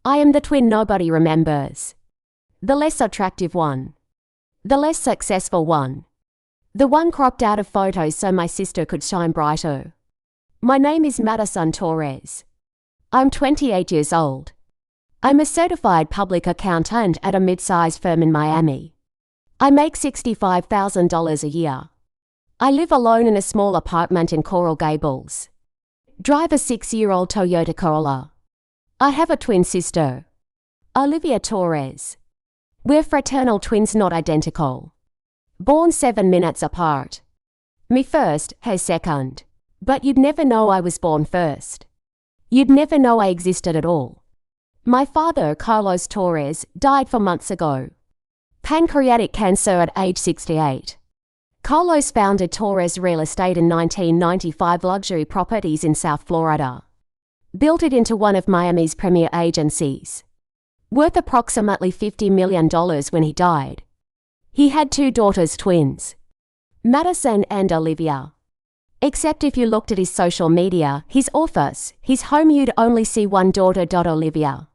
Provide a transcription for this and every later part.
I am the twin nobody remembers. The less attractive one. The less successful one. The one cropped out of photos so my sister could shine brighter. My name is Madison Torres. I'm 28 years old. I'm a certified public accountant at a mid-sized firm in Miami. I make $65,000 a year. I live alone in a small apartment in Coral Gables. Drive a 6-year-old Toyota Corolla. I have a twin sister, Olivia Torres. We're fraternal twins, not identical. Born 7 minutes apart. Me first, her second. But you'd never know I was born first. You'd never know I existed at all. My father, Carlos Torres, died 4 months ago. Pancreatic cancer at age 68. Carlos founded Torres Real Estate in 1995 luxury properties in South Florida. Built it into one of Miami's premier agencies. Worth approximately $50 million when he died. He had 2 daughters, twins. Madison and Olivia. Except if you looked at his social media, his office, his home, you'd only see one daughter, Olivia.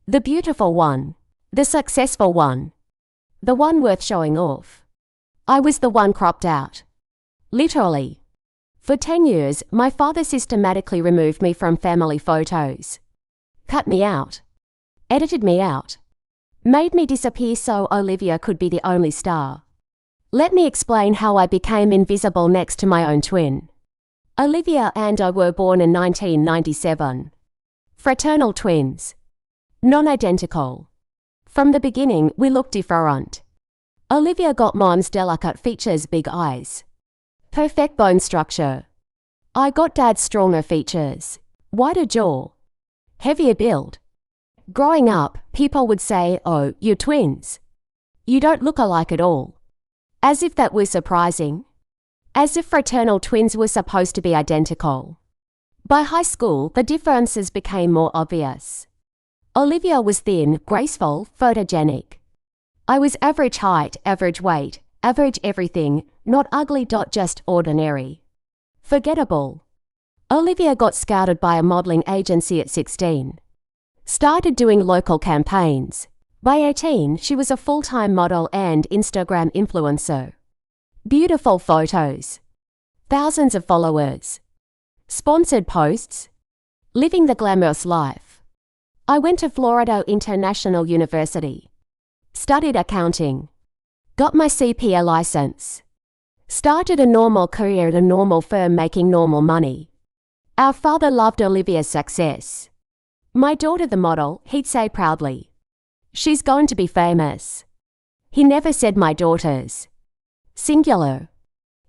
The beautiful one. The successful one. The one worth showing off. I was the one cropped out. Literally. For 10 years, my father systematically removed me from family photos. Cut me out. Edited me out. Made me disappear so Olivia could be the only star. Let me explain how I became invisible next to my own twin. Olivia and I were born in 1997. Fraternal twins. Non-identical. From the beginning, we looked different. Olivia got mom's delicate features, big eyes. Perfect bone structure. I got dad's stronger features. Wider jaw. Heavier build. Growing up, people would say, "Oh, you're twins. You don't look alike at all." As if that was surprising. As if fraternal twins were supposed to be identical. By high school, the differences became more obvious. Olivia was thin, graceful, photogenic. I was average height, average weight, average everything, not ugly. Just ordinary. Forgettable. Olivia got scouted by a modeling agency at 16. Started doing local campaigns. By 18, she was a full-time model and Instagram influencer. Beautiful photos. Thousands of followers. Sponsored posts. Living the glamorous life. I went to Florida International University. Studied accounting. Got my CPA license. Started a normal career at a normal firm making normal money. Our father loved Olivia's success. My daughter the model, he'd say proudly. She's going to be famous. He never said my daughters. Singular.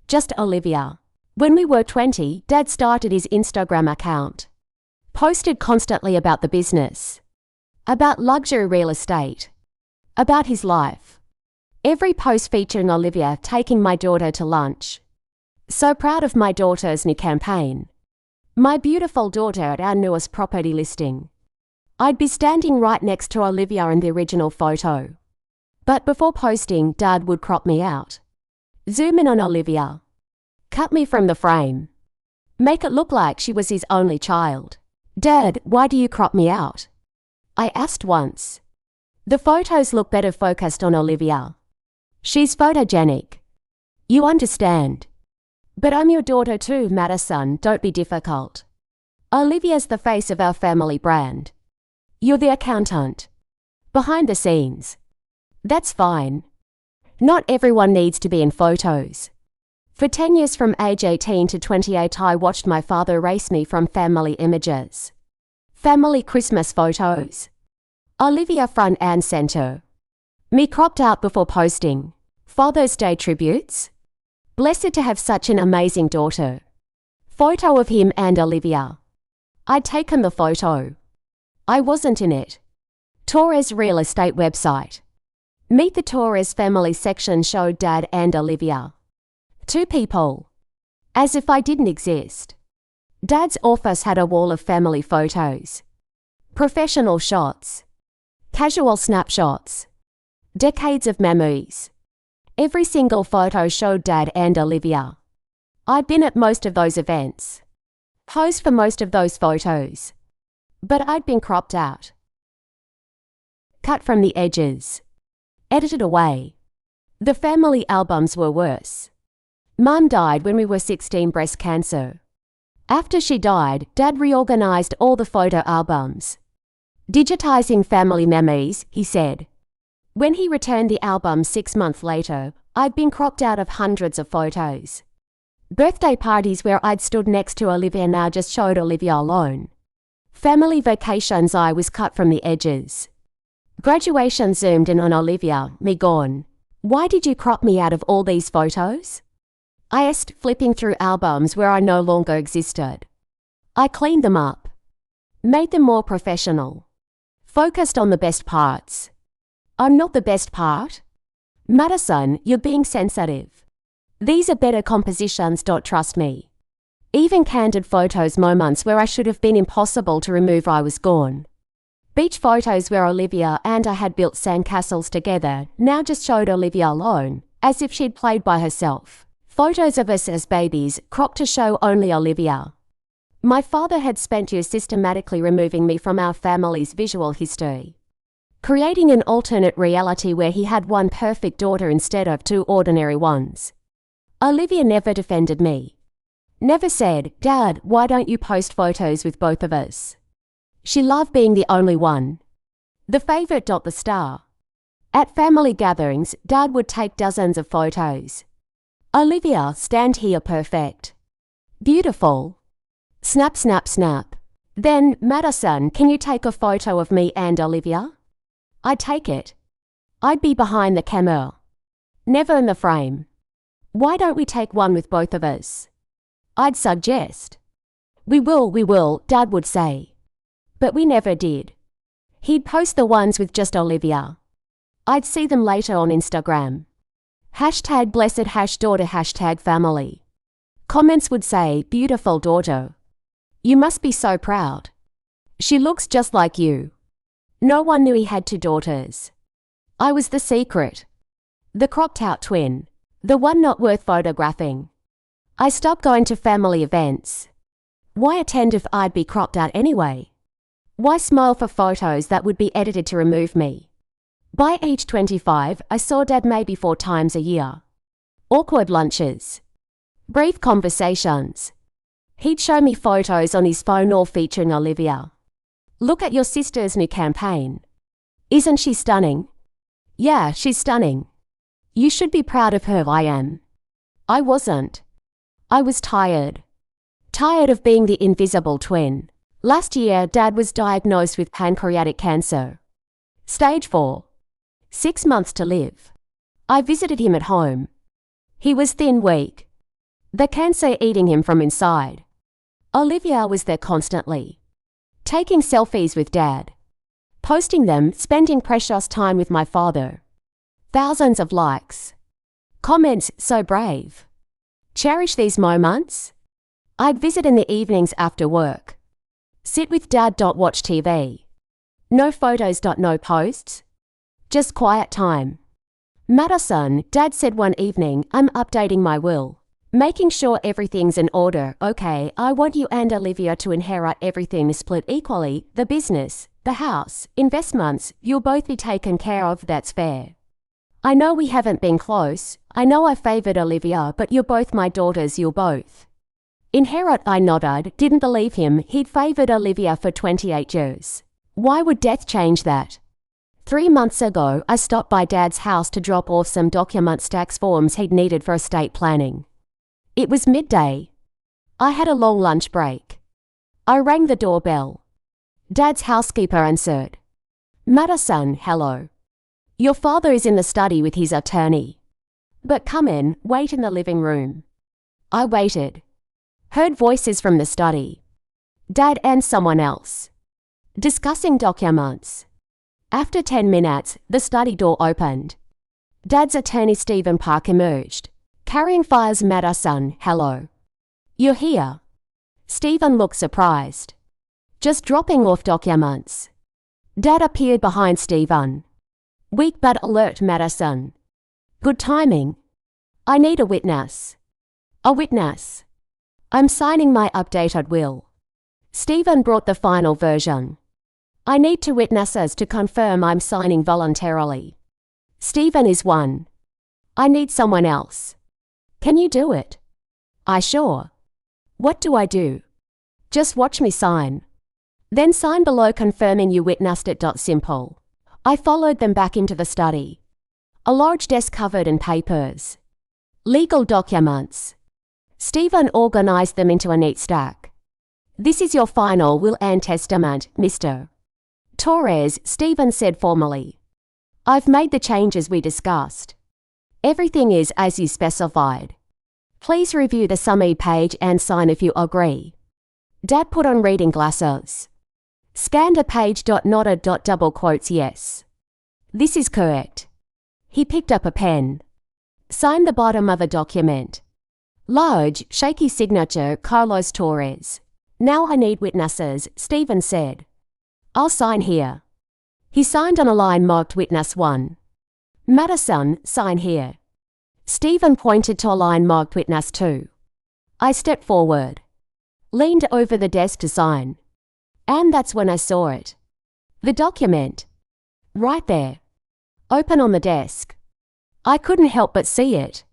Just Olivia. When we were 20, Dad started his Instagram account. Posted constantly about the business. About luxury real estate. About his life. Every post featuring Olivia taking my daughter to lunch. So proud of my daughter's new campaign. My beautiful daughter at our newest property listing. I'd be standing right next to Olivia in the original photo. But before posting, Dad would crop me out. Zoom in on Olivia. Cut me from the frame. Make it look like she was his only child. "Dad, why do you crop me out?" I asked once. The photos look better focused on Olivia. She's photogenic. You understand. But I'm your daughter too, Madison, don't be difficult. Olivia's the face of our family brand. You're the accountant. Behind the scenes. That's fine. Not everyone needs to be in photos. For 10 years from age 18 to 28 I watched my father erase me from family images. Family Christmas photos. Olivia front and center. Me cropped out before posting. Father's Day tributes. Blessed to have such an amazing daughter. Photo of him and Olivia. I'd taken the photo. I wasn't in it. Torres Real Estate website. Meet the Torres family section showed Dad and Olivia. 2 people. As if I didn't exist. Dad's office had a wall of family photos. Professional shots. Casual snapshots. Decades of memories. Every single photo showed Dad and Olivia. I'd been at most of those events. Posed for most of those photos. But I'd been cropped out. cut from the edges, edited away. The family albums were worse. Mum died when we were 16, breast cancer. After she died, Dad reorganized all the photo albums. Digitizing family memories, he said. When he returned the album 6 months later, I'd been cropped out of hundreds of photos. Birthday parties where I'd stood next to Olivia now just showed Olivia alone. Family vacations I was cut from the edges. Graduation zoomed in on Olivia, me gone. Why did you crop me out of all these photos? I asked, flipping through albums where I no longer existed. I cleaned them up. Made them more professional. Focused on the best parts. I'm not the best part. Madison, you're being sensitive. These are better compositions, trust me. Even candid photos moments where I should have been impossible to remove I was gone. Beach photos where Olivia and I had built sandcastles together now just showed Olivia alone, as if she'd played by herself. Photos of us as babies, cropped to show only Olivia. My father had spent years systematically removing me from our family's visual history, creating an alternate reality where he had one perfect daughter instead of two ordinary ones. Olivia never defended me. Never said, Dad, why don't you post photos with both of us? She loved being the only one. The favorite. The star. At family gatherings, Dad would take dozens of photos. Olivia, stand here perfect. Beautiful. Snap, snap, snap. Then, Madison, can you take a photo of me and Olivia? I'd take it. I'd be behind the camera. Never in the frame. Why don't we take one with both of us? I'd suggest. We will, Dad would say. But we never did. He'd post the ones with just Olivia. I'd see them later on Instagram. #blessed #daughter #family. Comments would say, beautiful daughter. You must be so proud. She looks just like you. No one knew he had 2 daughters. I was the secret. The cropped out twin. The one not worth photographing. I stopped going to family events. Why attend if I'd be cropped out anyway? Why smile for photos that would be edited to remove me? By age 25, I saw Dad maybe 4 times a year. Awkward lunches. Brief conversations. He'd show me photos on his phone all featuring Olivia. Look at your sister's new campaign. Isn't she stunning? Yeah, she's stunning. You should be proud of her. I am. I wasn't. I was tired. Tired of being the invisible twin. Last year, Dad was diagnosed with pancreatic cancer. Stage 4. 6 months to live. I visited him at home. He was thin, weak. The cancer eating him from inside. Olivia was there constantly. Taking selfies with Dad. Posting them, spending precious time with my father. Thousands of likes. Comments, so brave. Cherish these moments. I'd visit in the evenings after work. Sit with Dad. Watch TV. No photos. No posts. Just quiet time. Madison, Dad said one evening, I'm updating my will. Making sure everything's in order. Okay, I want you and Olivia to inherit everything split equally. The business, the house, investments, you'll both be taken care of. That's fair. I know we haven't been close. I know I favored Olivia, but you're both my daughters. You'll both inherit. I nodded, didn't believe him. He'd favored Olivia for 28 years. Why would death change that? 3 months ago, I stopped by Dad's house to drop off some documents, tax forms he'd needed for estate planning. It was midday. I had a long lunch break. I rang the doorbell. Dad's housekeeper answered. Madison, hello. Your father is in the study with his attorney. But come in, wait in the living room. I waited. Heard voices from the study. Dad and someone else. Discussing documents. After 10 minutes, the study door opened. Dad's attorney Stephen Park emerged, carrying files. Madison, hello. You're here. Stephen looked surprised. Just dropping off documents. Dad appeared behind Stephen. Weak but alert. Madison. Good timing. I need a witness. A witness. I'm signing my updated will. Stephen brought the final version. I need two witnesses to confirm I'm signing voluntarily. Stephen is one. I need someone else. Can you do it? I sure. What do I do? Just watch me sign. Then sign below confirming you witnessed it. Simple. I followed them back into the study. A large desk covered in papers. Legal documents. Stephen organized them into a neat stack. This is your final will and testament, Mr. Torres, Stephen said formally. I've made the changes we discussed. Everything is as you specified. Please review the summary page and sign if you agree. Dad put on reading glasses. Scanned a page. Nodded. Double quotes yes. This is correct. He picked up a pen. Signed the bottom of a document. Large, shaky signature, Carlos Torres. Now I need witnesses, Stephen said. I'll sign here. He signed on a line marked Witness 1. Madison, sign here. Stephen pointed to a line marked Witness 2. I stepped forward. Leaned over the desk to sign. And that's when I saw it. The document. Right there. Open on the desk. I couldn't help but see it.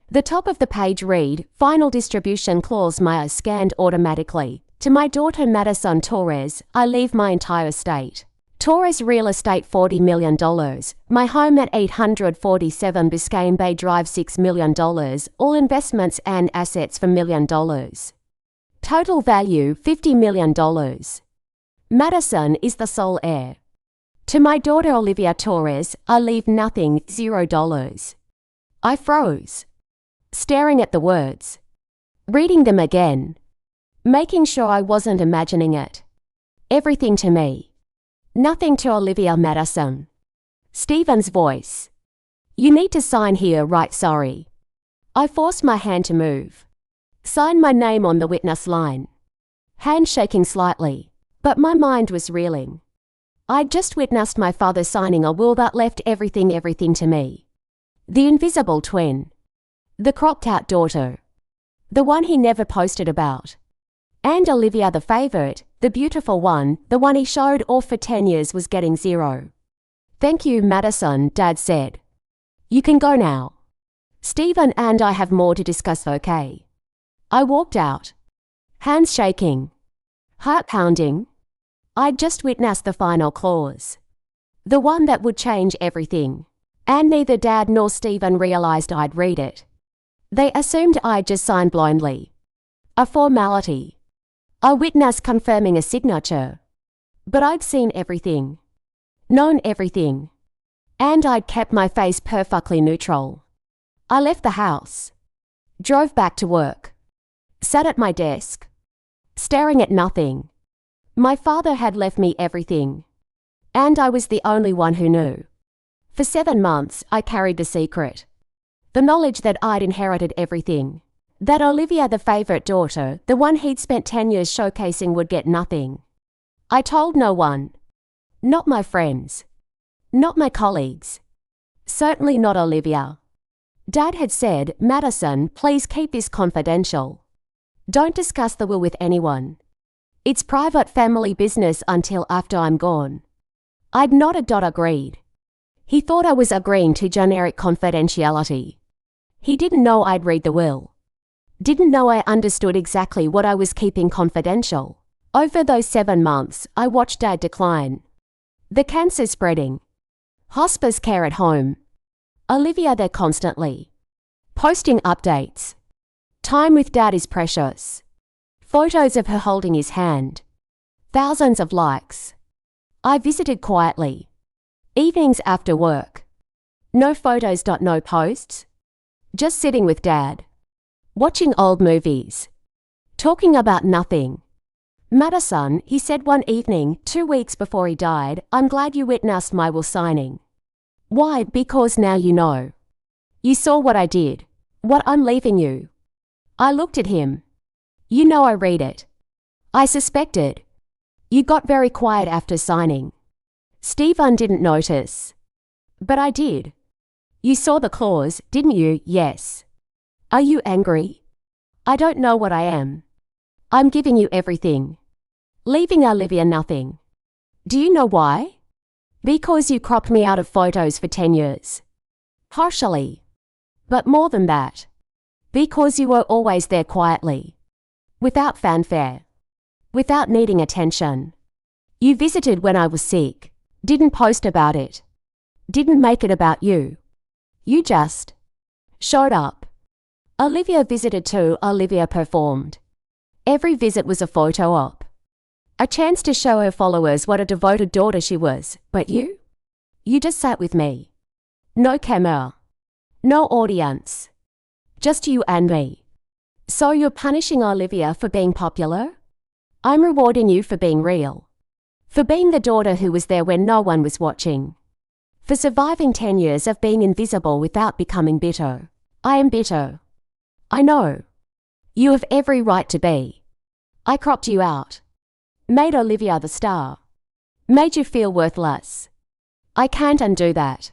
The top of the page read, Final distribution clause. My eyes scanned automatically. To my daughter Madison Torres, I leave my entire estate. Torres Real Estate $40 million. My home at 847 Biscayne Bay Drive $6 million. All investments and assets for $1 million. Total value $50 million. Madison is the sole heir. To my daughter Olivia Torres, I leave nothing, $0. I froze. Staring at the words. Reading them again. Making sure I wasn't imagining it. Everything to me. Nothing to Olivia Madison. Stephen's voice. You need to sign here, right? Sorry. I forced my hand to move. Sign my name on the witness line. Hand shaking slightly, but my mind was reeling. I'd just witnessed my father signing a will that left everything to me. The invisible twin. The cropped-out daughter. The one he never posted about. And Olivia the favorite, the beautiful one, the one he showed off for 10 years was getting $0. Thank you, Madison, Dad said. You can go now. Stephen and I have more to discuss, okay? I walked out. Hands shaking. Heart pounding. I'd just witnessed the final clause. The one that would change everything. And neither Dad nor Stephen realized I'd read it. They assumed I'd just signed blindly. A formality. A witness confirming a signature. But I'd seen everything. Known everything. And I'd kept my face perfectly neutral. I left the house. Drove back to work. Sat at my desk. Staring at nothing. My father had left me everything. And I was the only one who knew. For 7 months, I carried the secret. The knowledge that I'd inherited everything. That Olivia, the favorite daughter, the one he'd spent 10 years showcasing, would get nothing. I told no one. Not my friends. Not my colleagues. Certainly not Olivia. Dad had said, Madison, please keep this confidential. Don't discuss the will with anyone. It's private family business until after I'm gone. I'd nodded. Agreed. He thought I was agreeing to generic confidentiality. He didn't know I'd read the will. Didn't know I understood exactly what I was keeping confidential. Over those 7 months, I watched Dad decline. The cancer spreading. Hospice care at home. Olivia there constantly. Posting updates. Time with Dad is precious. Photos of her holding his hand. Thousands of likes. I visited quietly. Evenings after work. No photos. No posts. Just sitting with Dad. Watching old movies. Talking about nothing. Madison, he said one evening, 2 weeks before he died, I'm glad you witnessed my will signing. Why? Because now you know. You saw what I did. What I'm leaving you. I looked at him. You know I read it. I suspected. You got very quiet after signing. Stephen didn't notice. But I did. You saw the clause, didn't you? Yes. Are you angry? I don't know what I am. I'm giving you everything. Leaving Olivia nothing. Do you know why? Because you cropped me out of photos for 10 years. Partially. But more than that. Because you were always there quietly. Without fanfare. Without needing attention. You visited when I was sick. Didn't post about it. Didn't make it about you. You just showed up. Olivia visited too. Olivia performed. Every visit was a photo op. A chance to show her followers what a devoted daughter she was. But you? You just sat with me. No camera. No audience. Just you and me. So you're punishing Olivia for being popular? I'm rewarding you for being real. For being the daughter who was there when no one was watching. For surviving 10 years of being invisible without becoming bitter. I am bitter. I know. You have every right to be. I cropped you out. Made Olivia the star. Made you feel worthless. I can't undo that.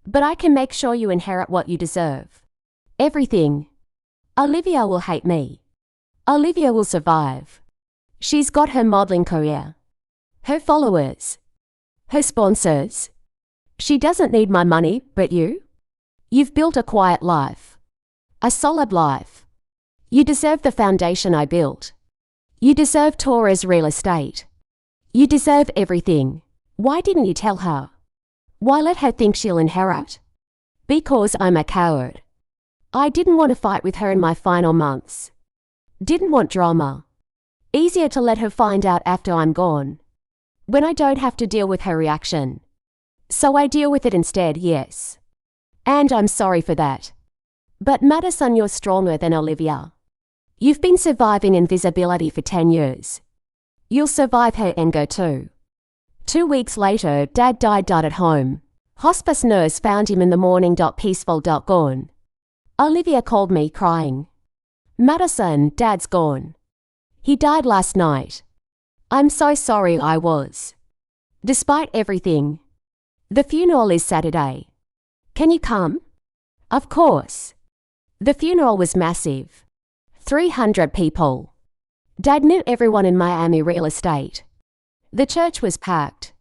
But I can make sure you inherit what you deserve. Everything. Olivia will hate me. Olivia will survive. She's got her modeling career. Her followers. Her sponsors. She doesn't need my money, but you? You've built a quiet life. A solid life. You deserve the foundation I built. You deserve Torres real estate. You deserve everything. Why didn't you tell her? Why let her think she'll inherit? Because I'm a coward. I didn't want to fight with her in my final months. Didn't want drama. Easier to let her find out after I'm gone. When I don't have to deal with her reaction. So I deal with it instead, yes. And I'm sorry for that. But Madison, you're stronger than Olivia. You've been surviving invisibility for 10 years. You'll survive her anger too. 2 weeks later, Dad died at home. Hospice nurse found him in the morning. Peaceful. Gone. Olivia called me crying. Madison, Dad's gone. He died last night. I'm so sorry. I was. Despite everything. The funeral is Saturday. Can you come? Of course. The funeral was massive. 300 people. Dad knew everyone in Miami real estate. The church was packed.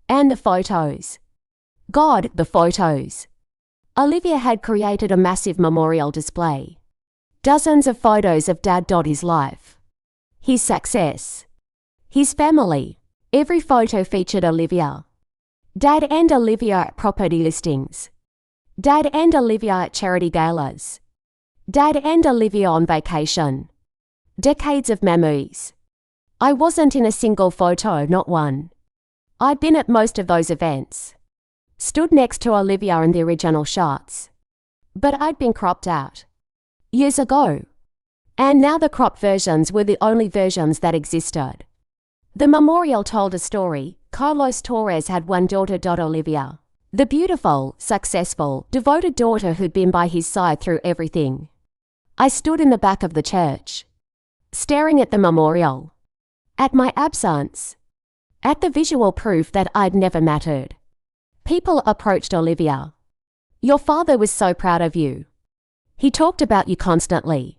And the photos. God, the photos. Olivia had created a massive memorial display. Dozens of photos of Dad. His life. His success. His family. Every photo featured Olivia. Dad and Olivia at property listings. Dad and Olivia at charity galas. Dad and Olivia on vacation. Decades of memories. I wasn't in a single photo, not one. I'd been at most of those events. Stood next to Olivia in the original shots. But I'd been cropped out. Years ago. And now the cropped versions were the only versions that existed. The memorial told a story. Carlos Torres had one daughter. Olivia. The beautiful, successful, devoted daughter who'd been by his side through everything. I stood in the back of the church. Staring at the memorial. At my absence. At the visual proof that I'd never mattered. People approached Olivia. Your father was so proud of you. He talked about you constantly.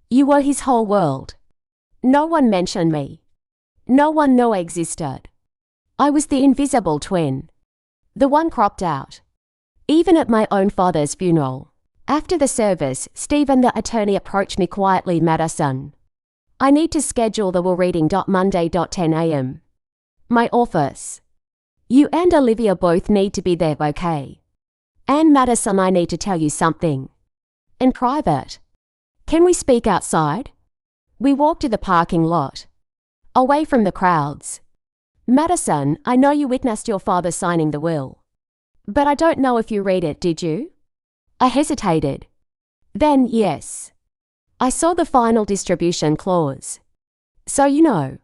You were his whole world. No one mentioned me. No one knew I existed. I was the invisible twin. The one cropped out. Even at my own father's funeral. After the service, Stephen the attorney approached me quietly. Madison. I need to schedule the will reading. Monday. 10 a.m. My office. You and Olivia both need to be there, okay? And Madison, I need to tell you something. In private. Can we speak outside? We walked to the parking lot. Away from the crowds. Madison, I know you witnessed your father signing the will. But I don't know if you read it, did you? I hesitated. Then, yes. I saw the final distribution clause. So you know.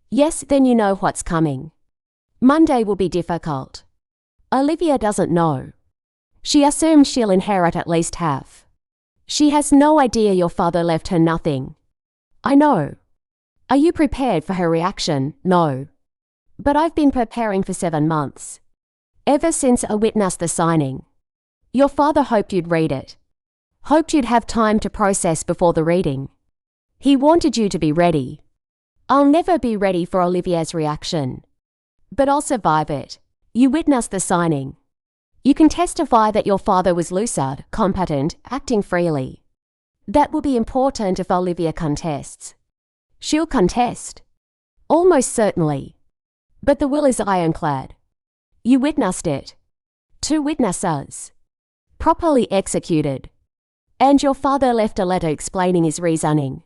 Yes, then you know what's coming. Monday will be difficult. Olivia doesn't know. She assumes she'll inherit at least half. She has no idea your father left her nothing. I know. Are you prepared for her reaction? No. But I've been preparing for 7 months. Ever since I witnessed the signing. Your father hoped you'd read it. Hoped you'd have time to process before the reading. He wanted you to be ready. I'll never be ready for Olivia's reaction. But I'll survive it. You witnessed the signing. You can testify that your father was lucid, competent, acting freely. That will be important if Olivia contests. She'll contest. Almost certainly. But the will is ironclad. You witnessed it. 2 witnesses. Properly executed. And your father left a letter explaining his reasoning.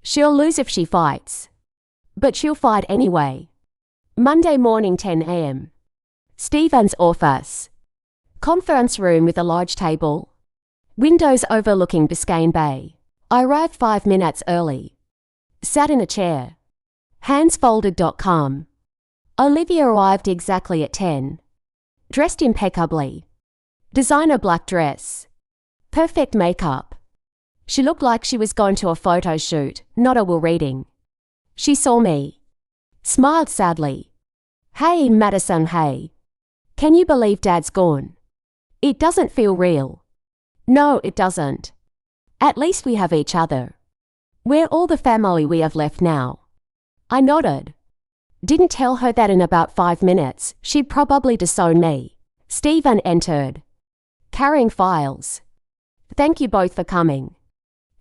She'll lose if she fights. But she'll fight anyway. Monday morning 10 a.m. Stephen's office. Conference room with a large table. Windows overlooking Biscayne Bay. I arrived 5 minutes early. Sat in a chair. Hands folded. Calm. Olivia arrived exactly at 10. Dressed impeccably. Designer black dress. Perfect makeup. She looked like she was going to a photo shoot, not a will reading. She saw me. Smiled sadly. Hey, Madison, hey. Can you believe Dad's gone? It doesn't feel real. No, it doesn't. At least we have each other. We're all the family we have left now. I nodded. Didn't tell her that in about 5 minutes, she'd probably disown me. Stephen entered. Carrying files. Thank you both for coming.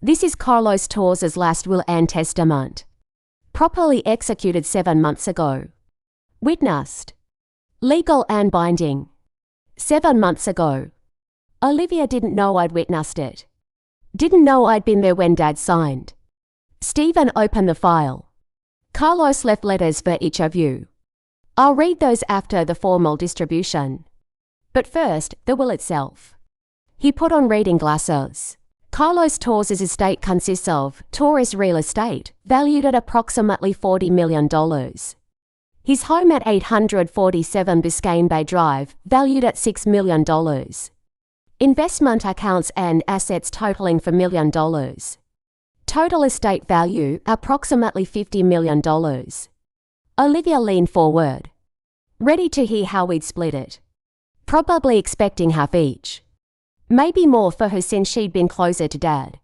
This is Carlos Torres' last will and testament. Properly executed 7 months ago. Witnessed. Legal and binding. 7 months ago. Olivia didn't know I'd witnessed it. Didn't know I'd been there when Dad signed. Stephen opened the file. Carlos left letters for each of you. I'll read those after the formal distribution. But first, the will itself. He put on reading glasses. Carlos Torres' estate consists of Torres Real Estate, valued at approximately $40 million. His home at 847 Biscayne Bay Drive, valued at $6 million. Investment accounts and assets totaling $4 million. Total estate value, approximately $50 million. Olivia leaned forward. Ready to hear how we'd split it. Probably expecting half each. Maybe more for her since she'd been closer to Dad.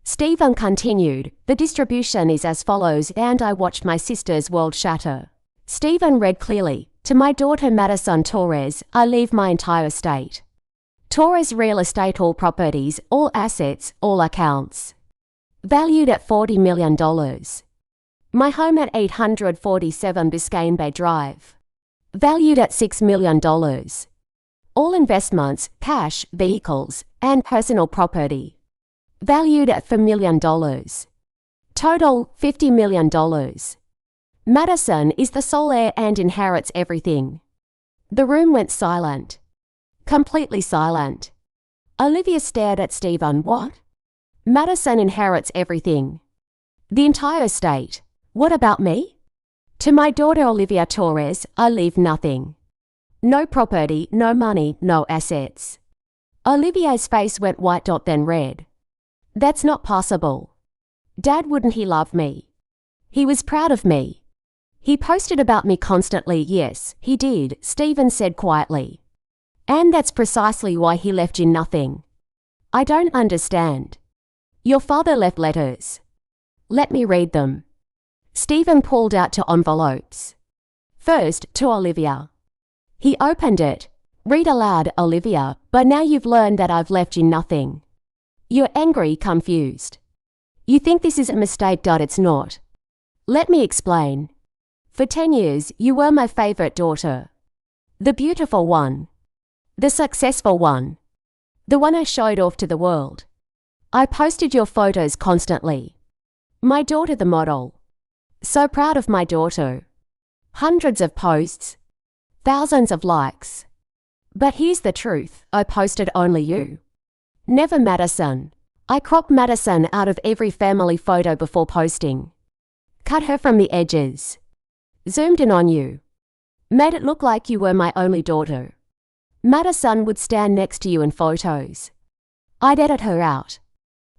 Stephen continued, the distribution is as follows, and I watched my sister's world shatter. Stephen read clearly, to my daughter Madison Torres, I leave my entire estate. Torres Real Estate, all properties, all assets, all accounts. Valued at $40 million. My home at 847 Biscayne Bay Drive. Valued at $6 million. All investments, cash, vehicles, and personal property. Valued at $4 million. Total, $50 million. Madison is the sole heir and inherits everything. The room went silent. Completely silent. Olivia stared at Stephen. What? Madison inherits everything. The entire estate. What about me? To my daughter Olivia Torres, I leave nothing. No property, no money, no assets. Olivia's face went white. Then red. That's not possible. Dad, wouldn't he love me? He was proud of me. He posted about me constantly. Yes, he did, Stephen said quietly. And that's precisely why he left you nothing. I don't understand. Your father left letters. Let me read them. Stephen pulled out 2 envelopes. First, to Olivia. He opened it. Read aloud, Olivia, but now you've learned that I've left you nothing. You're angry, confused. You think this is a mistake. It's not. Let me explain. For 10 years, you were my favorite daughter. The beautiful one. The successful one. The one I showed off to the world. I posted your photos constantly. My daughter the model. So proud of my daughter. Hundreds of posts. Thousands of likes. But here's the truth, I posted only you. Never Madison. I cropped Madison out of every family photo before posting. Cut her from the edges. Zoomed in on you. Made it look like you were my only daughter. Madison would stand next to you in photos. I'd edit her out.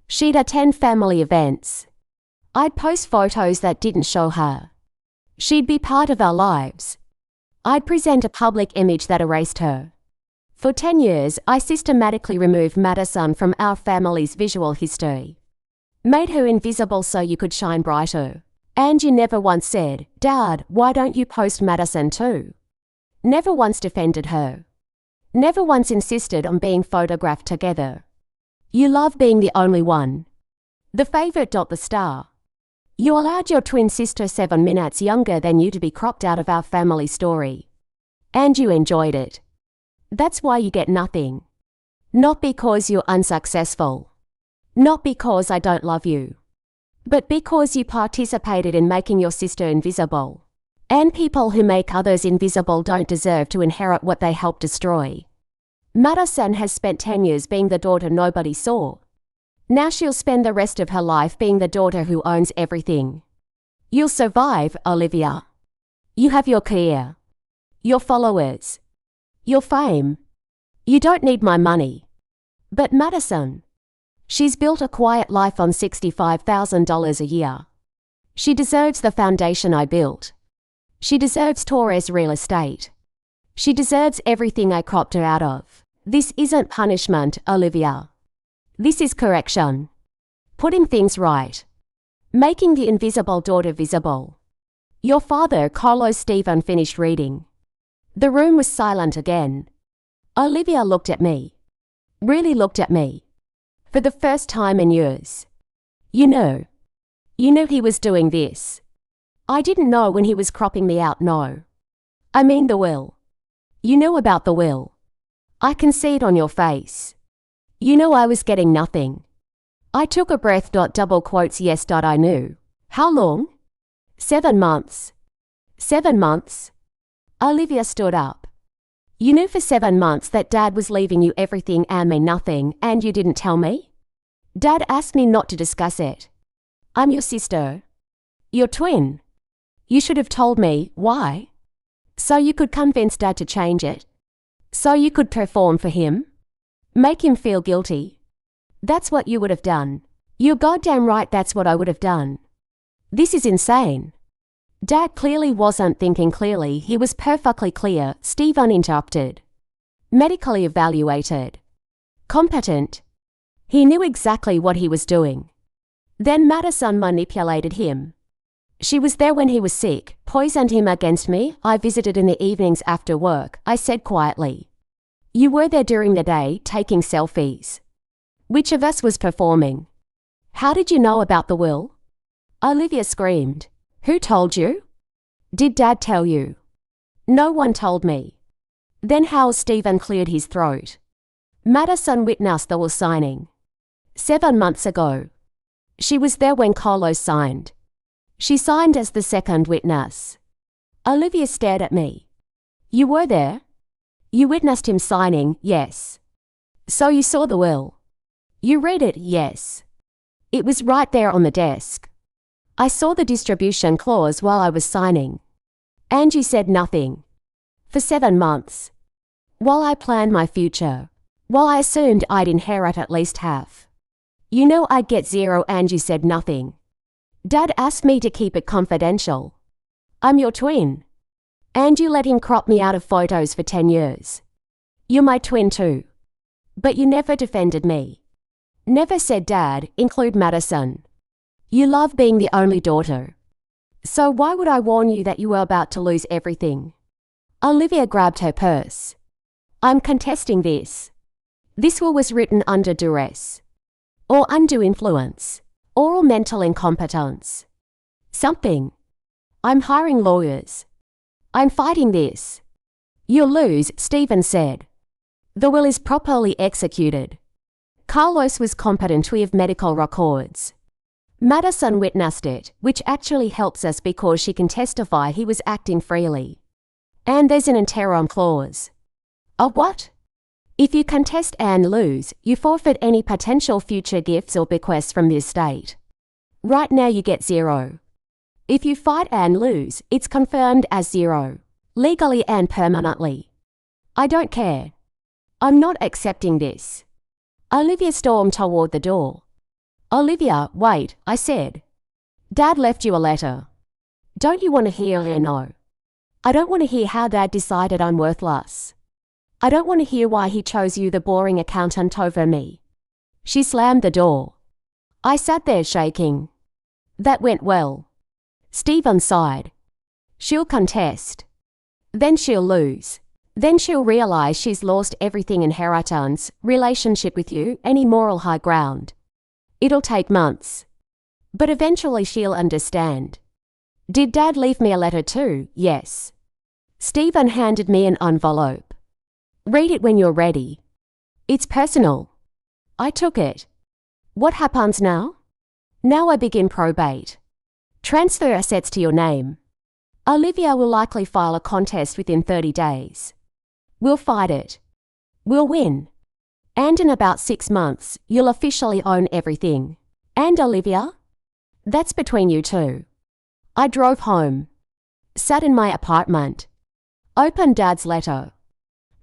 She'd attend family events. I'd post photos that didn't show her. She'd be part of our lives. I'd present a public image that erased her. For 10 years, I systematically removed Madison from our family's visual history. Made her invisible so you could shine brighter. And you never once said, "Dad, why don't you post Madison too?" Never once defended her. Never once insisted on being photographed together. You love being the only one. The favorite. The star. You allowed your twin sister 7 minutes younger than you to be cropped out of our family story. And you enjoyed it. That's why you get nothing. Not because you're unsuccessful. Not because I don't love you. But because you participated in making your sister invisible. And people who make others invisible don't deserve to inherit what they helped destroy. Madison has spent 10 years being the daughter nobody saw. Now she'll spend the rest of her life being the daughter who owns everything. You'll survive, Olivia. You have your career. Your followers. Your fame. You don't need my money. But Madison. She's built a quiet life on $65,000 a year. She deserves the foundation I built. She deserves Torres real estate. She deserves everything I cropped her out of. This isn't punishment, Olivia. This is correction. Putting things right. Making the invisible daughter visible. Your father, Carlos Stephen, finished reading. The room was silent again. Olivia looked at me. Really looked at me. For the first time in years. You knew he was doing this. I didn't know when he was cropping me out, no. I mean the will. You knew about the will. I can see it on your face. You knew I was getting nothing. I took a breath. Yes. I knew. How long? 7 months. 7 months. Olivia stood up. You knew for 7 months that Dad was leaving you everything and me nothing, and you didn't tell me? Dad asked me not to discuss it. I'm your sister. Your twin. You should have told me. Why? So you could convince Dad to change it. So you could perform for him. Make him feel guilty. That's what you would have done. You're goddamn right, that's what I would have done. This is insane. Dad clearly wasn't thinking clearly. He was perfectly clear, Stephen interrupted. Medically evaluated. Competent. He knew exactly what he was doing. Then Madison manipulated him. She was there when he was sick, poisoned him against me. I visited in the evenings after work, I said quietly. You were there during the day, taking selfies. Which of us was performing? How did you know about the will? Olivia screamed. Who told you? Did Dad tell you? No one told me. Then how? Stephen cleared his throat. Madison witnessed the will signing. 7 months ago. She was there when Carlos signed. She signed as the second witness. Olivia stared at me. You were there? You witnessed him signing, yes. So you saw the will. You read it, yes. It was right there on the desk. I saw the distribution clause while I was signing. And you said nothing. For 7 months. While I planned my future. While I assumed I'd inherit at least half. You know I'd get 0 and you said nothing. Dad asked me to keep it confidential. I'm your twin. And you let him crop me out of photos for 10 years. You're my twin too. But you never defended me. Never said Dad, include Madison. You love being the only daughter. So why would I warn you that you were about to lose everything? Olivia grabbed her purse. I'm contesting this. This will was written under duress. Or undue influence. Or mental incompetence. Something. I'm hiring lawyers. I'm fighting this. You'll lose, Stephen said. The will is properly executed. Carlos was competent. We have medical records. Madison witnessed it, which actually helps us because she can testify he was acting freely. And there's an interim clause. A what? If you contest and lose, you forfeit any potential future gifts or bequests from the estate. Right now you get 0. If you fight and lose, it's confirmed as 0. Legally and permanently. I don't care. I'm not accepting this. Olivia stormed toward the door. Olivia, wait, I said. Dad left you a letter. Don't you want to hear it? No. I don't want to hear how Dad decided I'm worthless. I don't want to hear why he chose you, the boring accountant, over me. She slammed the door. I sat there shaking. That went well. Stephen sighed. She'll contest. Then she'll lose. Then she'll realize she's lost everything: inheritance, relationship with you, any moral high ground. It'll take months. But eventually she'll understand. Did Dad leave me a letter too? Yes. Stephen handed me an envelope. Read it when you're ready. It's personal. I took it. What happens now? Now I begin probate. Transfer assets to your name. Olivia will likely file a contest within 30 days. We'll fight it. We'll win. And in about 6 months, you'll officially own everything. And Olivia? That's between you two. I drove home. Sat in my apartment. Opened Dad's letter.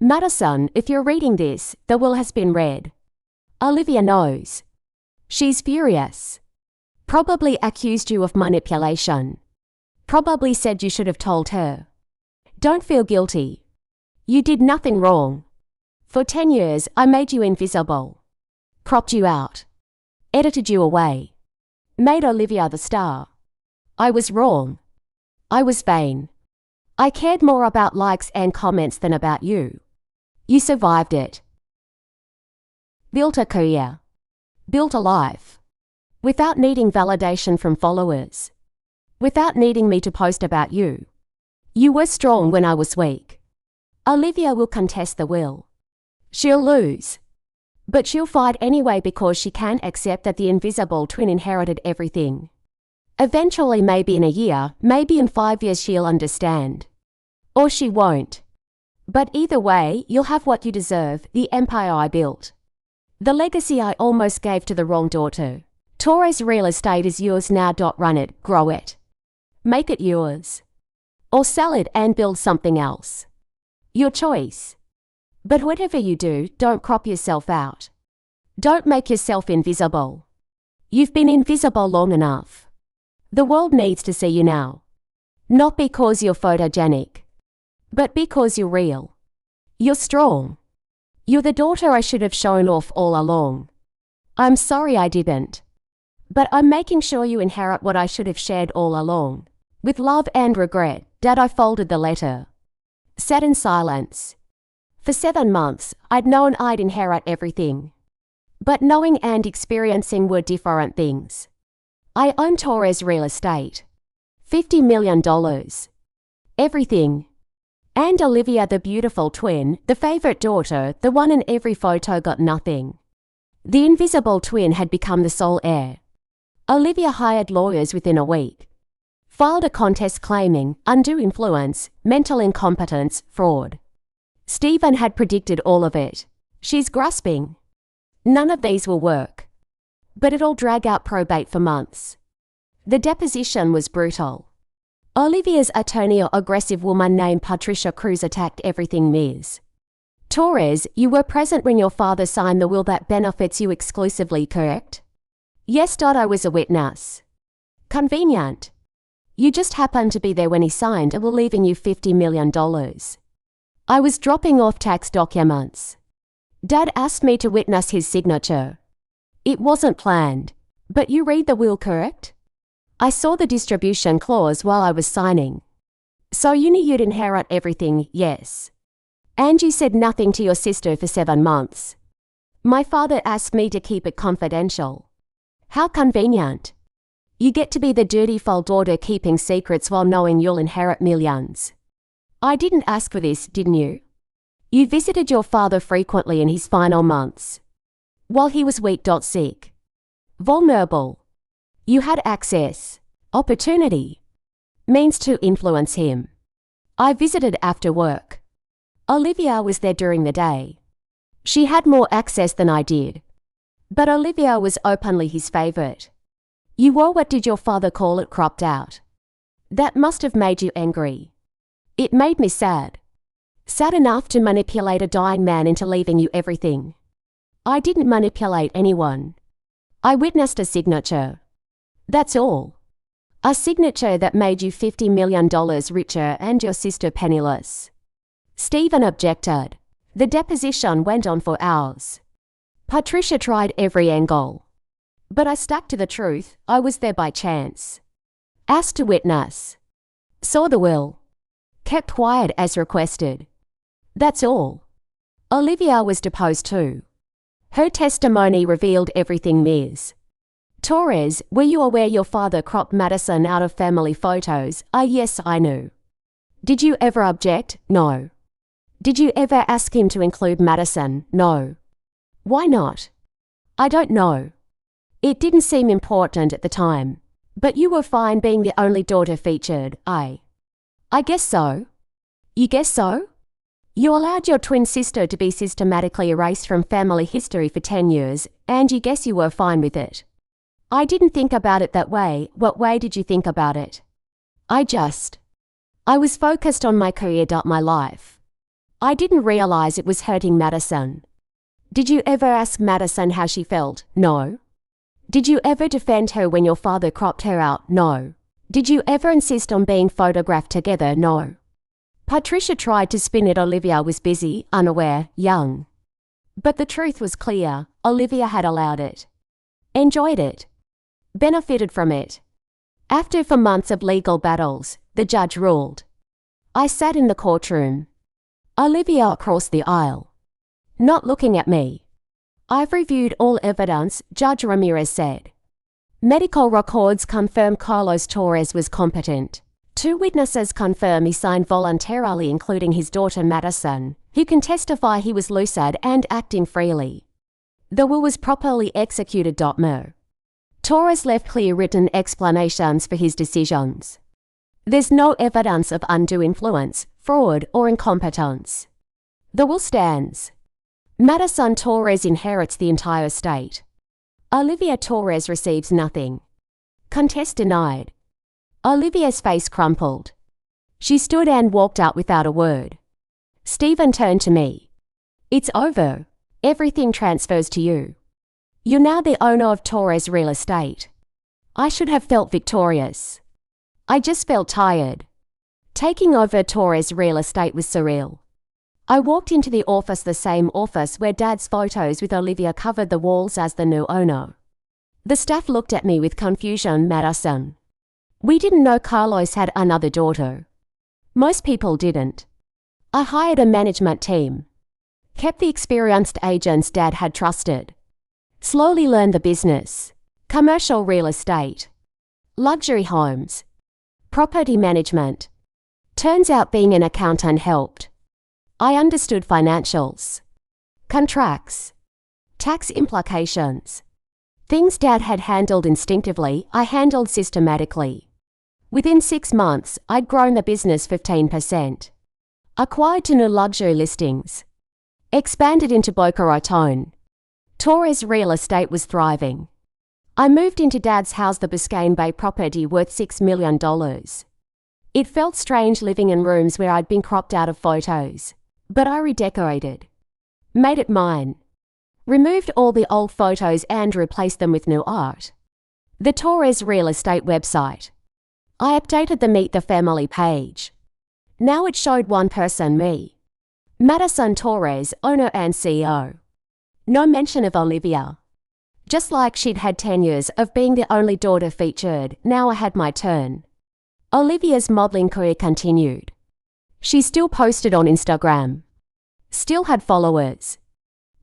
Madison, if you're reading this, the will has been read. Olivia knows. She's furious. Probably accused you of manipulation. Probably said you should have told her. Don't feel guilty. You did nothing wrong. For 10 years, I made you invisible. Cropped you out. Edited you away. Made Olivia the star. I was wrong. I was vain. I cared more about likes and comments than about you. You survived it. Built a career. Built a life. Without needing validation from followers. Without needing me to post about you. You were strong when I was weak. Olivia will contest the will. She'll lose. But she'll fight anyway because she can't accept that the invisible twin inherited everything. Eventually, maybe in a year, maybe in 5 years, she'll understand. Or she won't. But either way, you'll have what you deserve, the empire I built. The legacy I almost gave to the wrong daughter. Torres Real Estate is yours now. Run it, grow it. Make it yours. Or sell it and build something else. Your choice. But whatever you do, don't crop yourself out. Don't make yourself invisible. You've been invisible long enough. The world needs to see you now. Not because you're photogenic. But because you're real. You're strong. You're the daughter I should have shown off all along. I'm sorry I didn't. But I'm making sure you inherit what I should have shared all along. With love and regret, Dad. I folded the letter. Sat in silence. For 7 months, I'd known I'd inherit everything. But knowing and experiencing were different things. I own Torres Real Estate. $50 million. Everything. And Olivia, the beautiful twin, the favorite daughter, the one in every photo, got nothing. The invisible twin had become the sole heir. Olivia hired lawyers within a week. Filed a contest claiming undue influence, mental incompetence, fraud. Stephen had predicted all of it. She's grasping. None of these will work. But it'll drag out probate for months. The deposition was brutal. Olivia's attorney, an aggressive woman named Patricia Cruz, attacked everything Ms. Torres, you were present when your father signed the will that benefits you exclusively, correct? Yes. I was a witness. Convenient. You just happened to be there when he signed a will leaving you $50 million. I was dropping off tax documents. Dad asked me to witness his signature. It wasn't planned. But you read the will, correct? I saw the distribution clause while I was signing. So you knew you'd inherit everything, yes. And you said nothing to your sister for 7 months. My father asked me to keep it confidential. How convenient. You get to be the dutiful daughter keeping secrets while knowing you'll inherit millions. I didn't ask for this, didn't you? You visited your father frequently in his final months. While he was weak. Sick. Vulnerable. You had access, opportunity, means to influence him. I visited after work. Olivia was there during the day. She had more access than I did. But Olivia was openly his favorite. You were, what did your father call it, cropped out. That must have made you angry. It made me sad. Sad enough to manipulate a dying man into leaving you everything. I didn't manipulate anyone. I witnessed a signature. That's all. A signature that made you $50 million richer and your sister penniless. Stephen objected. The deposition went on for hours. Patricia tried every angle. But I stuck to the truth. I was there by chance. Asked to witness. Saw the will. Kept quiet as requested. That's all. Olivia was deposed too. Her testimony revealed everything. Ms. Torres, were you aware your father cropped Madison out of family photos? Yes, I knew. Did you ever object? No. Did you ever ask him to include Madison? No. Why not? I don't know. It didn't seem important at the time. But you were fine being the only daughter featured. I guess so. You guess so? You allowed your twin sister to be systematically erased from family history for 10 years, and you guess you were fine with it. I didn't think about it that way. What way did you think about it? I was focused on my career, my life. I didn't realize it was hurting Madison. Did you ever ask Madison how she felt? No. Did you ever defend her when your father cropped her out? No. Did you ever insist on being photographed together? No. Patricia tried to spin it. Olivia was busy, unaware, young. But the truth was clear. Olivia had allowed it. Enjoyed it. Benefited from it. After 4 months of legal battles, the judge ruled. I sat in the courtroom. Olivia crossed the aisle. Not looking at me. I've reviewed all evidence, Judge Ramirez said. Medical records confirm Carlos Torres was competent. 2 witnesses confirm he signed voluntarily, including his daughter Madison, who can testify he was lucid and acting freely. The will was properly executed. Mer. Torres left clear written explanations for his decisions. There's no evidence of undue influence, fraud, or incompetence. The will stands. Madison Torres inherits the entire estate. Olivia Torres receives nothing. Contest denied. Olivia's face crumpled. She stood and walked out without a word. Stephen turned to me. It's over. Everything transfers to you. You're now the owner of Torres Real Estate. I should have felt victorious. I just felt tired. Taking over Torres Real Estate was surreal. I walked into the office, the same office where Dad's photos with Olivia covered the walls as the new owner. The staff looked at me with confusion. Madison. We didn't know Carlos had another daughter. Most people didn't. I hired a management team. Kept the experienced agents Dad had trusted. Slowly learned the business. Commercial real estate. Luxury homes. Property management. Turns out being an accountant helped. I understood financials. Contracts. Tax implications. Things Dad had handled instinctively, I handled systematically. Within 6 months, I'd grown the business 15%. Acquired 2 new luxury listings. Expanded into Boca Raton. Torres Real Estate was thriving. I moved into Dad's house, the Biscayne Bay property worth $6 million. It felt strange living in rooms where I'd been cropped out of photos. But I redecorated. Made it mine. Removed all the old photos and replaced them with new art. The Torres Real Estate website. I updated the Meet the Family page. Now it showed one person, me. Madison Torres, owner and CEO. No mention of Olivia. Just like she'd had 10 years of being the only daughter featured, now I had my turn. Olivia's modeling career continued. She still posted on Instagram. Still had followers.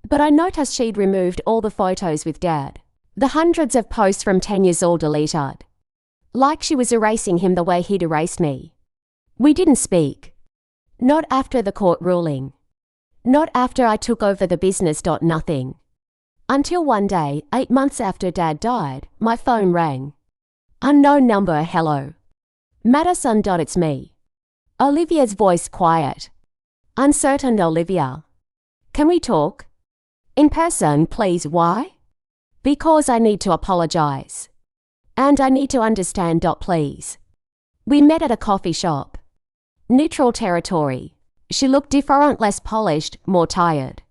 But I noticed she'd removed all the photos with Dad. The hundreds of posts from 10 years old deleted. Like she was erasing him the way he'd erased me. We didn't speak. Not after the court ruling. Not after I took over the business. Nothing. Until one day, 8 months after Dad died, my phone rang. Unknown number. Hello. Madison. It's me. Olivia's voice quiet. Uncertain. Olivia. Can we talk? In person, please. Why? Because I need to apologize. And I need to understand. Please. We met at a coffee shop. Neutral territory. She looked different, less polished, more tired.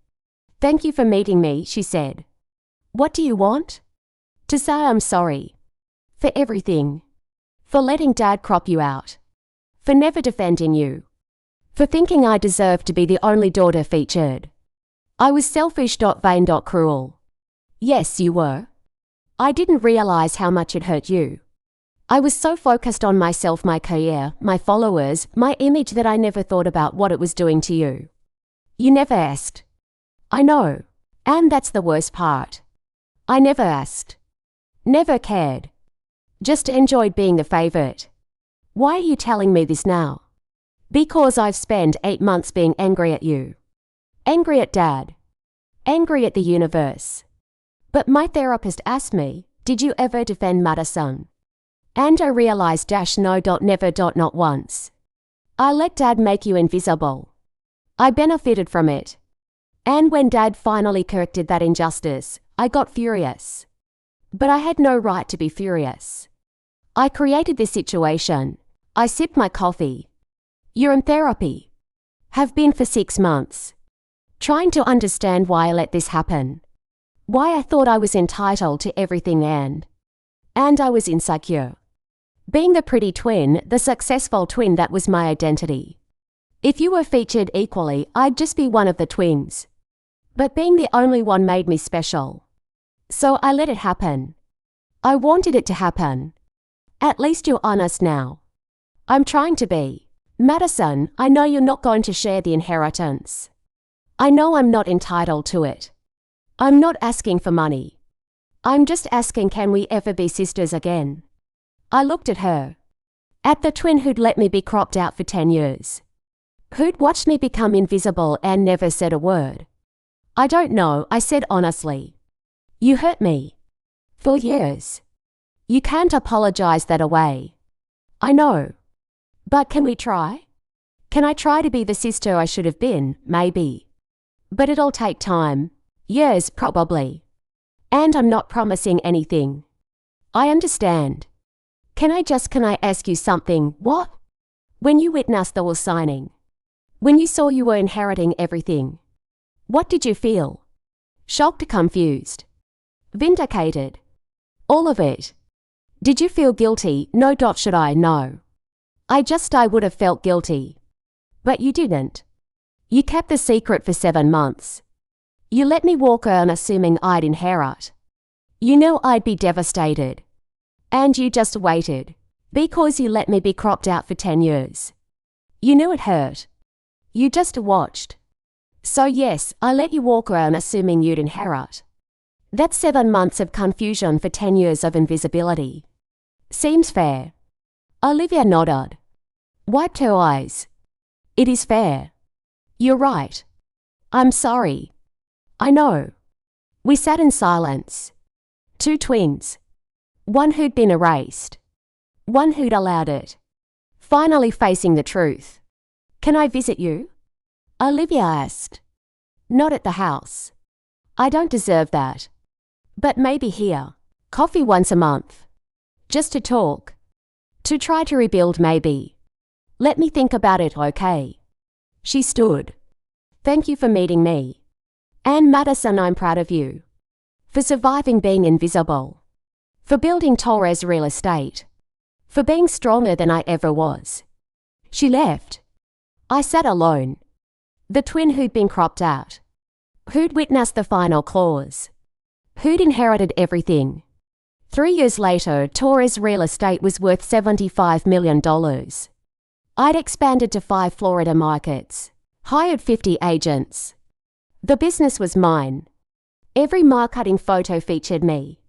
Thank you for meeting me, she said. What do you want? To say I'm sorry. For everything. For letting Dad crop you out. For never defending you. For thinking I deserved to be the only daughter featured. I was selfish. Vain. Cruel. Yes, you were. I didn't realize how much it hurt you. I was so focused on myself, my career, my followers, my image that I never thought about what it was doing to you. You never asked. I know. And that's the worst part. I never asked. Never cared. Just enjoyed being the favorite. Why are you telling me this now? Because I've spent 8 months being angry at you. Angry at Dad. Angry at the universe. But my therapist asked me, did you ever defend Madison? And I realized no. Never. Not once. I let Dad make you invisible. I benefited from it. And when Dad finally corrected that injustice, I got furious. But I had no right to be furious. I created this situation. I sipped my coffee. You're in therapy. Have been for 6 months. Trying to understand why I let this happen. Why I thought I was entitled to everything and I was insecure. Being the pretty twin, the successful twin, that was my identity. If you were featured equally, I'd just be one of the twins. But being the only one made me special. So I let it happen. I wanted it to happen. At least you're honest now. I'm trying to be. Madison, I know you're not going to share the inheritance. I know I'm not entitled to it. I'm not asking for money. I'm just asking, can we ever be sisters again? I looked at her. At the twin who'd let me be cropped out for 10 years. Who'd watched me become invisible and never said a word. I don't know, I said honestly. You hurt me. For years. You can't apologize that away. I know. But can we try? Can I try to be the sister I should have been? Maybe. But it'll take time. Years, probably. And I'm not promising anything. I understand. Can I ask you something? What? When you witnessed the will signing. When you saw you were inheriting everything. What did you feel? Shocked, confused. Vindicated. All of it. Did you feel guilty? No. Should I? No. I would have felt guilty. But you didn't. You kept the secret for 7 months. You let me walk on assuming I'd inherit. You knew I'd be devastated. And you just waited. Because you let me be cropped out for 10 years. You knew it hurt. You just watched. So yes, I let you walk around assuming you'd inherit. That's 7 months of confusion for 10 years of invisibility. Seems fair. Olivia nodded. Wiped her eyes. It is fair. You're right. I'm sorry. I know. We sat in silence. 2 twins. One who'd been erased. One who'd allowed it. Finally facing the truth. Can I visit you? Olivia asked. Not at the house. I don't deserve that. But maybe here. Coffee once a month. Just to talk. To try to rebuild maybe. Let me think about it, okay? She stood. Thank you for meeting me. And Madison, I'm proud of you. For surviving being invisible. For building Torres Real Estate. For being stronger than I ever was. She left. I sat alone. The twin who'd been cropped out. Who'd witnessed the final clause. Who'd inherited everything. 3 years later, Torres Real Estate was worth $75 million. I'd expanded to 5 Florida markets. Hired 50 agents. The business was mine. Every marketing photo featured me.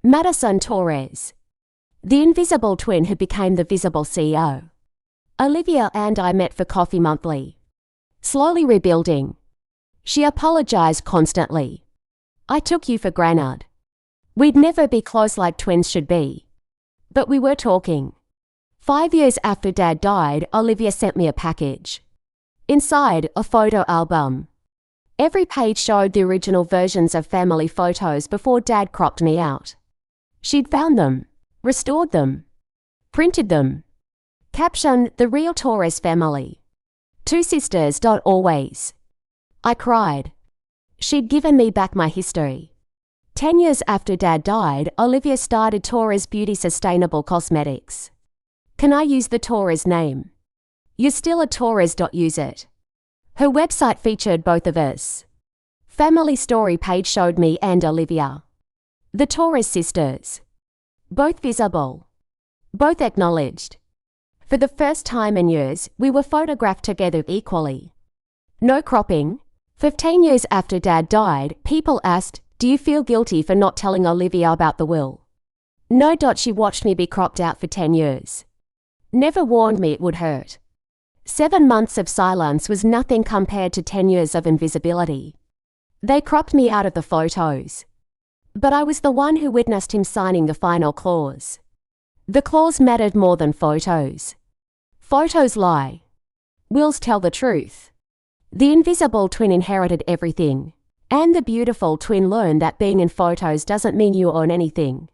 Madison Torres. The invisible twin who became the visible CEO. Olivia and I met for coffee monthly. Slowly rebuilding. She apologized constantly. I took you for granted. We'd never be close like twins should be. But we were talking. 5 years after Dad died, Olivia sent me a package. Inside, a photo album. Every page showed the original versions of family photos before Dad cropped me out. She'd found them, restored them, printed them. Caption, The Real Torres Family. 2 sisters. Always. I cried. She'd given me back my history. 10 years after Dad died, Olivia started Torres Beauty Sustainable Cosmetics. Can I use the Torres name? You're still a Torres. Use it. Her website featured both of us. Family story page showed me and Olivia. The Torres sisters. Both visible. Both acknowledged. For the first time in years, we were photographed together equally. No cropping. 15 years after Dad died, people asked, "Do you feel guilty for not telling Olivia about the will?" No. She watched me be cropped out for 10 years. Never warned me it would hurt. 7 months of silence was nothing compared to 10 years of invisibility. They cropped me out of the photos. But I was the one who witnessed him signing the final clause. The clause mattered more than photos. Photos lie. Wills tell the truth. The invisible twin inherited everything. And the beautiful twin learned that being in photos doesn't mean you own anything.